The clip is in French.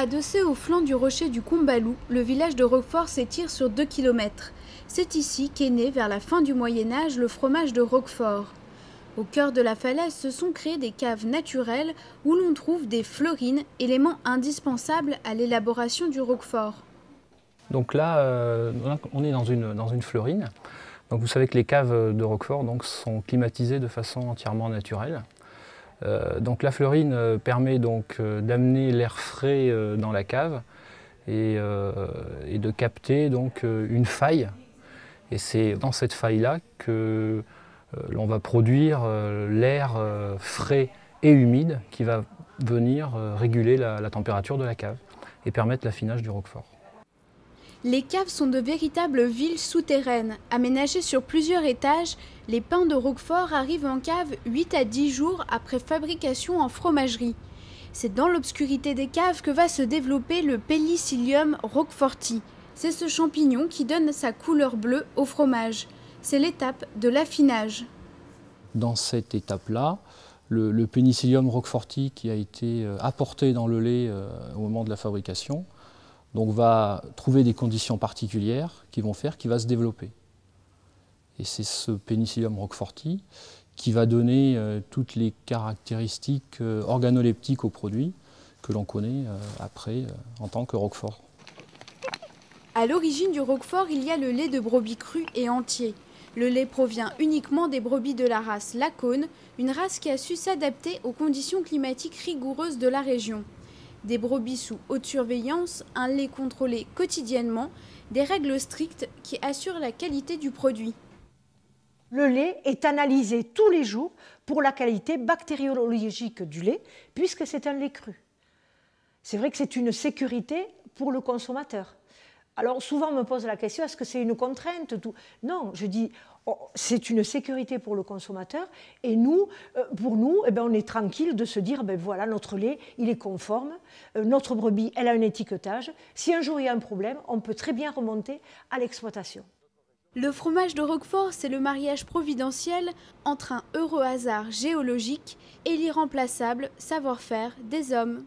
Adossé au flanc du rocher du Combalou, le village de Roquefort s'étire sur 2 km. C'est ici qu'est né, vers la fin du Moyen-Âge, le fromage de Roquefort. Au cœur de la falaise se sont créées des caves naturelles où l'on trouve des fleurines, éléments indispensables à l'élaboration du Roquefort. Donc là, on est dans une fleurine. Donc vous savez que les caves de Roquefort sont climatisées de façon entièrement naturelle. Donc la fleurine permet d'amener l'air frais dans la cave et de capter une faille. Et c'est dans cette faille-là que l'on va produire l'air frais et humide qui va venir réguler la température de la cave et permettre l'affinage du Roquefort. Les caves sont de véritables villes souterraines. Aménagées sur plusieurs étages, les pains de Roquefort arrivent en cave 8 à 10 jours après fabrication en fromagerie. C'est dans l'obscurité des caves que va se développer le Penicillium roqueforti. C'est ce champignon qui donne sa couleur bleue au fromage. C'est l'étape de l'affinage. Dans cette étape-là, le Penicillium roqueforti qui a été apporté dans le lait au moment de la fabrication va trouver des conditions particulières qui vont faire qu'il va se développer. Et c'est ce Penicillium roqueforti qui va donner toutes les caractéristiques organoleptiques au produit que l'on connaît après en tant que Roquefort. À l'origine du Roquefort, il y a le lait de brebis cru et entier. Le lait provient uniquement des brebis de la race Lacaune, une race qui a su s'adapter aux conditions climatiques rigoureuses de la région. Des brebis sous haute surveillance, un lait contrôlé quotidiennement, des règles strictes qui assurent la qualité du produit. Le lait est analysé tous les jours pour la qualité bactériologique du lait, puisque c'est un lait cru. C'est vrai que c'est une sécurité pour le consommateur. Alors souvent on me pose la question, est-ce que c'est une contrainte? Non, je dis, c'est une sécurité pour le consommateur et nous, pour nous, on est tranquille de se dire, voilà, notre lait, il est conforme, notre brebis, elle a un étiquetage. Si un jour il y a un problème, on peut très bien remonter à l'exploitation. Le fromage de Roquefort, c'est le mariage providentiel entre un heureux hasard géologique et l'irremplaçable savoir-faire des hommes.